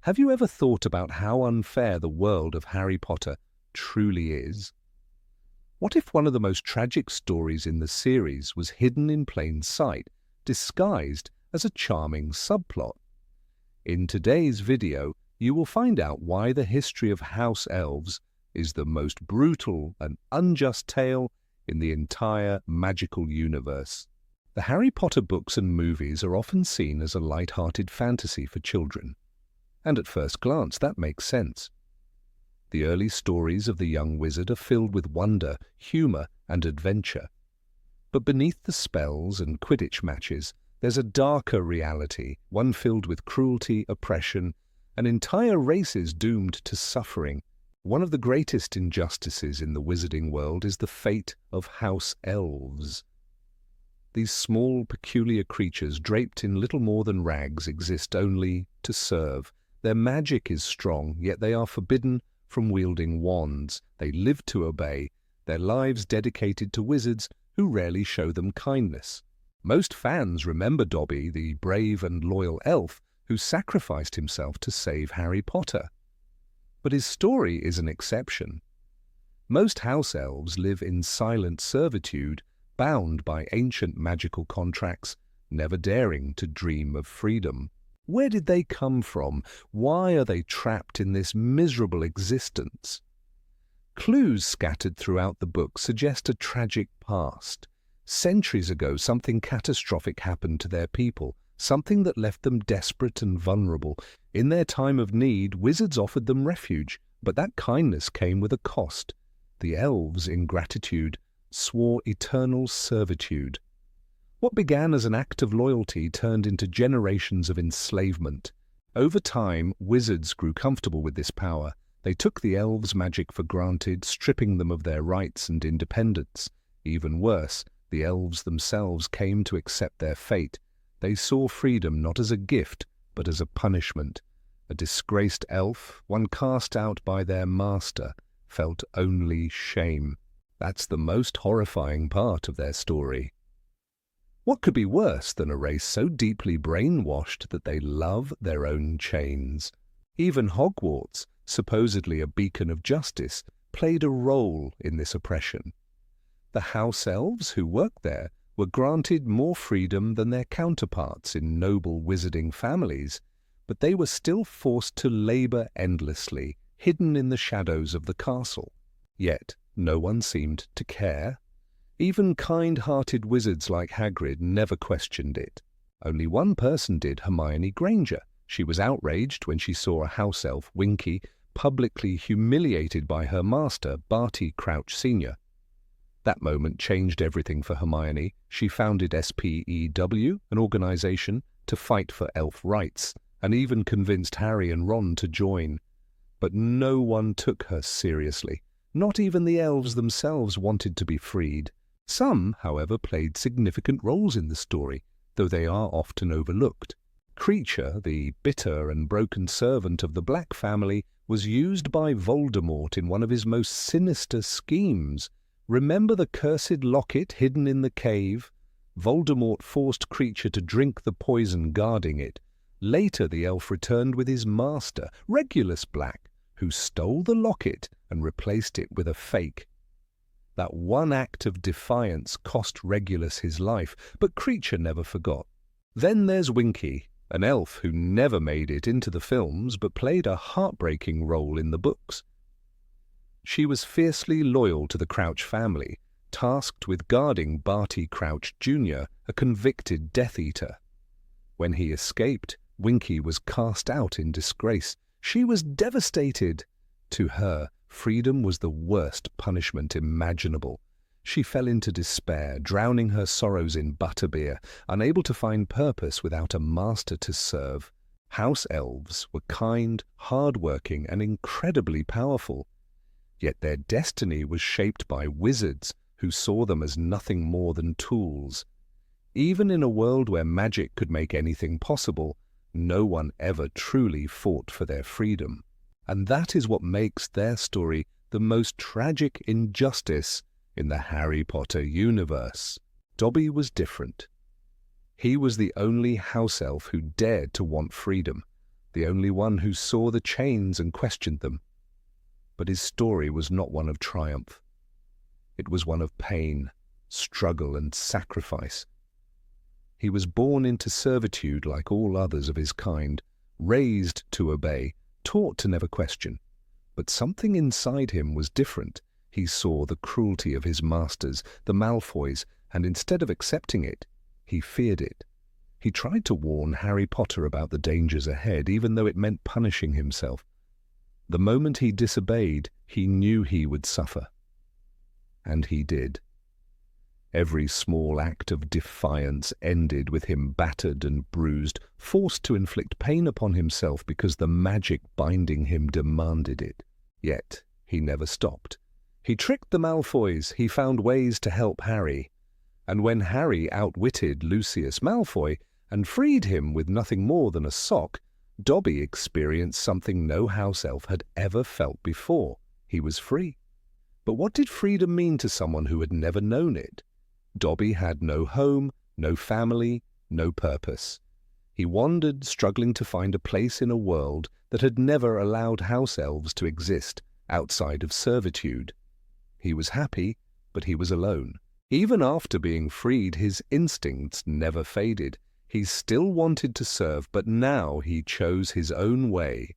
Have you ever thought about how unfair the world of Harry Potter truly is? What if one of the most tragic stories in the series was hidden in plain sight, disguised as a charming subplot? In today's video, you will find out why the history of House Elves is the most brutal and unjust tale in the entire magical universe. The Harry Potter books and movies are often seen as a light-hearted fantasy for children. And at first glance, that makes sense. The early stories of the young wizard are filled with wonder, humor, and adventure. But beneath the spells and Quidditch matches, there's a darker reality, one filled with cruelty, oppression, and entire races doomed to suffering. One of the greatest injustices in the wizarding world is the fate of House Elves. These small, peculiar creatures draped in little more than rags exist only to serve. Their magic is strong, yet they are forbidden from wielding wands. They live to obey, their lives dedicated to wizards who rarely show them kindness. Most fans remember Dobby, the brave and loyal elf who sacrificed himself to save Harry Potter. But his story is an exception. Most house elves live in silent servitude, bound by ancient magical contracts, never daring to dream of freedom. Where did they come from? Why are they trapped in this miserable existence? Clues scattered throughout the book suggest a tragic past. Centuries ago, something catastrophic happened to their people, something that left them desperate and vulnerable. In their time of need, wizards offered them refuge, but that kindness came with a cost. The elves, in gratitude, swore eternal servitude. What began as an act of loyalty turned into generations of enslavement. Over time, wizards grew comfortable with this power. They took the elves' magic for granted, stripping them of their rights and independence. Even worse, the elves themselves came to accept their fate. They saw freedom not as a gift, but as a punishment. A disgraced elf, one cast out by their master, felt only shame. That's the most horrifying part of their story. What could be worse than a race so deeply brainwashed that they love their own chains? Even Hogwarts, supposedly a beacon of justice, played a role in this oppression. The house elves who worked there were granted more freedom than their counterparts in noble wizarding families, but they were still forced to labor endlessly, hidden in the shadows of the castle. Yet no one seemed to care. Even kind-hearted wizards like Hagrid never questioned it. Only one person did, Hermione Granger. She was outraged when she saw a house elf, Winky, publicly humiliated by her master, Barty Crouch Sr. That moment changed everything for Hermione. She founded SPEW, an organization to fight for elf rights, and even convinced Harry and Ron to join. But no one took her seriously. Not even the elves themselves wanted to be freed. Some, however, played significant roles in the story, though they are often overlooked. Kreacher, the bitter and broken servant of the Black family, was used by Voldemort in one of his most sinister schemes. Remember the cursed locket hidden in the cave? Voldemort forced Kreacher to drink the poison guarding it. Later the elf returned with his master, Regulus Black, who stole the locket and replaced it with a fake. That one act of defiance cost Regulus his life, but Kreacher never forgot. Then there's Winky, an elf who never made it into the films but played a heartbreaking role in the books. She was fiercely loyal to the Crouch family, tasked with guarding Barty Crouch Jr., a convicted Death Eater. When he escaped, Winky was cast out in disgrace. She was devastated. To her, freedom was the worst punishment imaginable. She fell into despair, drowning her sorrows in butterbeer, unable to find purpose without a master to serve. House elves were kind, hard-working, and incredibly powerful. Yet their destiny was shaped by wizards who saw them as nothing more than tools. Even in a world where magic could make anything possible, no one ever truly fought for their freedom. And that is what makes their story the most tragic injustice in the Harry Potter universe. Dobby was different. He was the only house elf who dared to want freedom. the only one who saw the chains and questioned them. But his story was not one of triumph. It was one of pain, struggle, and sacrifice. He was born into servitude like all others of his kind, raised to obey, taught to never question. But something inside him was different. He saw the cruelty of his masters, the Malfoys, and instead of accepting it, he feared it. He tried to warn Harry Potter about the dangers ahead, even though it meant punishing himself. The moment he disobeyed, he knew he would suffer. And he did. Every small act of defiance ended with him battered and bruised, forced to inflict pain upon himself because the magic binding him demanded it. Yet he never stopped. He tricked the Malfoys, he found ways to help Harry. And when Harry outwitted Lucius Malfoy and freed him with nothing more than a sock, Dobby experienced something no house elf had ever felt before. He was free. But what did freedom mean to someone who had never known it? Dobby had no home, no family, no purpose. He wandered, struggling to find a place in a world that had never allowed house elves to exist outside of servitude. He was happy, but he was alone. Even after being freed, his instincts never faded. He still wanted to serve, but now he chose his own way.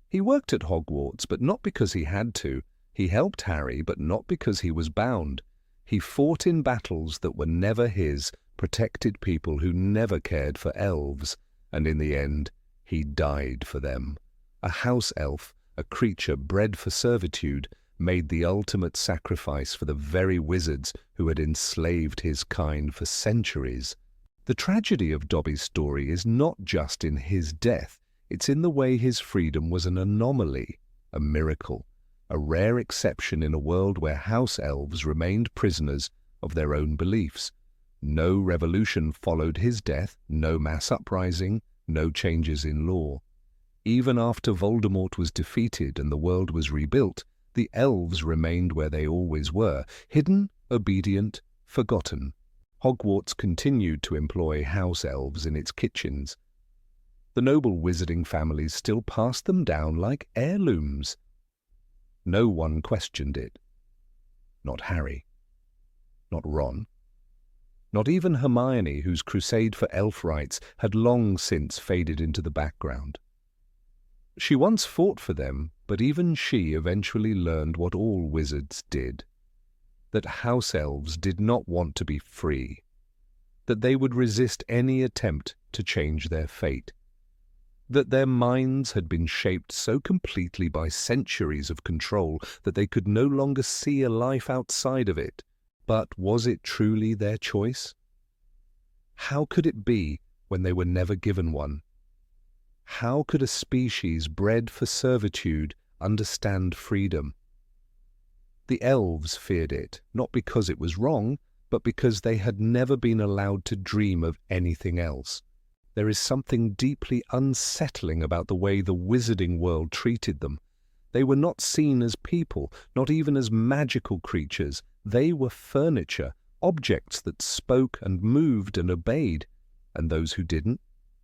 He worked at Hogwarts, but not because he had to. He helped Harry, but not because he was bound. He fought in battles that were never his, protected people who never cared for elves, and in the end, he died for them. A house elf, a creature bred for servitude, made the ultimate sacrifice for the very wizards who had enslaved his kind for centuries. The tragedy of Dobby's story is not just in his death, it's in the way his freedom was an anomaly, a miracle, a rare exception in a world where house elves remained prisoners of their own beliefs. No revolution followed his death, no mass uprising, no changes in law. Even after Voldemort was defeated and the world was rebuilt, the elves remained where they always were, hidden, obedient, forgotten. Hogwarts continued to employ house elves in its kitchens. The noble wizarding families still passed them down like heirlooms. No one questioned it. Not Harry. Not Ron. Not even Hermione, whose crusade for elf rights had long since faded into the background. She once fought for them, but even she eventually learned what all wizards did. That house elves did not want to be free. That they would resist any attempt to change their fate. That their minds had been shaped so completely by centuries of control that they could no longer see a life outside of it. But was it truly their choice? How could it be when they were never given one? How could a species bred for servitude understand freedom? The elves feared it, not because it was wrong, but because they had never been allowed to dream of anything else. There is something deeply unsettling about the way the wizarding world treated them. They were not seen as people, not even as magical creatures. They were furniture, objects that spoke and moved and obeyed. And those who didn't?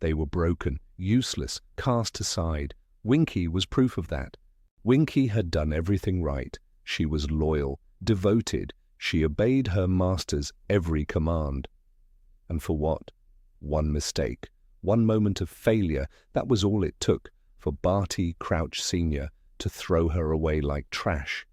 They were broken, useless, cast aside. Winky was proof of that. Winky had done everything right. She was loyal, devoted. She obeyed her master's every command. And for what? One mistake. One moment of failure. That was all it took for Barty Crouch Sr. to throw her away like trash.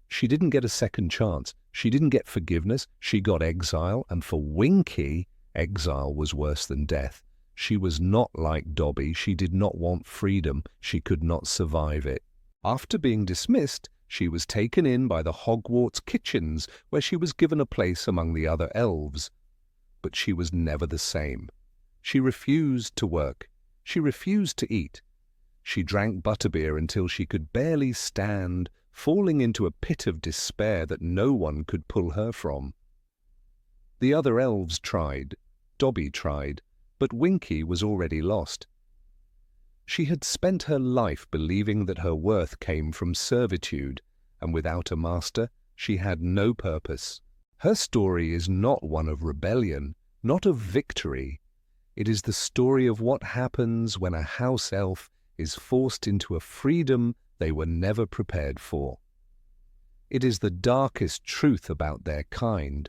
She didn't get a second chance. She didn't get forgiveness. She got exile. And for Winky, exile was worse than death. She was not like Dobby. She did not want freedom. She could not survive it. After being dismissed, she was taken in by the Hogwarts kitchens, where she was given a place among the other elves. But she was never the same. She refused to work. She refused to eat. She drank butterbeer until she could barely stand, falling into a pit of despair that no one could pull her from. The other elves tried. Dobby tried. But Winky was already lost. She had spent her life believing that her worth came from servitude, and without a master, she had no purpose. Her story is not one of rebellion, not of victory. It is the story of what happens when a house elf is forced into a freedom they were never prepared for. It is the darkest truth about their kind.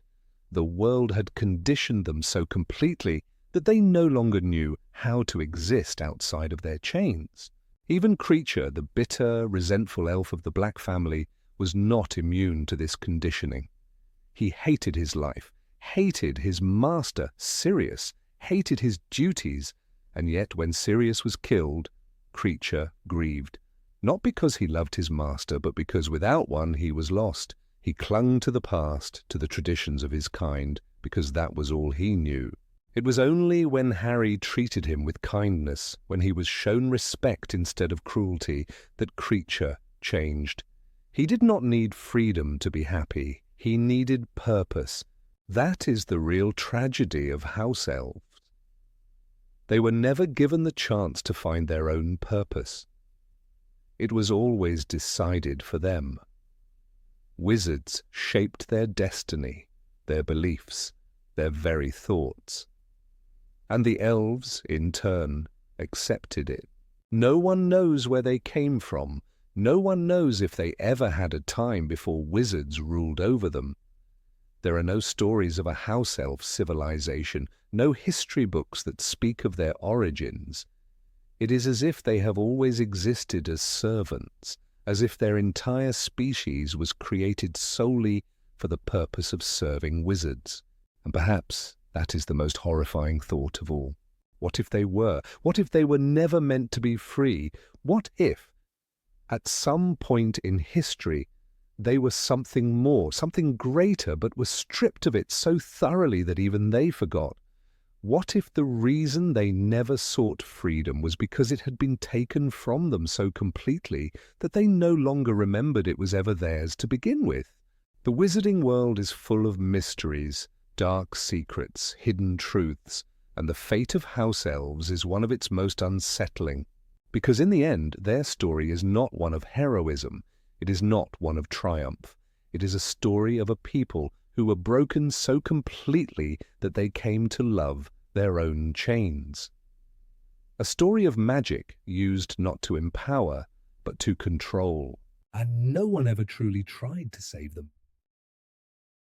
The world had conditioned them so completely that they no longer knew how to exist outside of their chains. Even Creature, the bitter, resentful elf of the Black family, was not immune to this conditioning. He hated his life, hated his master, Sirius, hated his duties, and yet when Sirius was killed, Creature grieved. Not because he loved his master, but because without one he was lost. He clung to the past, to the traditions of his kind, because that was all he knew. It was only when Harry treated him with kindness, when he was shown respect instead of cruelty, that Creature changed. He did not need freedom to be happy. He needed purpose. That is the real tragedy of house elves. They were never given the chance to find their own purpose. It was always decided for them. Wizards shaped their destiny, their beliefs, their very thoughts. And the elves, in turn, accepted it. No one knows where they came from. No one knows if they ever had a time before wizards ruled over them. There are no stories of a house elf civilization, no history books that speak of their origins. It is as if they have always existed as servants, as if their entire species was created solely for the purpose of serving wizards. And perhaps that is the most horrifying thought of all. What if they were? What if they were never meant to be free? What if, at some point in history, they were something more, something greater, but were stripped of it so thoroughly that even they forgot? What if the reason they never sought freedom was because it had been taken from them so completely that they no longer remembered it was ever theirs to begin with? The wizarding world is full of mysteries, dark secrets, hidden truths, and the fate of house elves is one of its most unsettling. Because in the end, their story is not one of heroism. It is not one of triumph. It is a story of a people who were broken so completely that they came to love their own chains. A story of magic used not to empower, but to control. And no one ever truly tried to save them.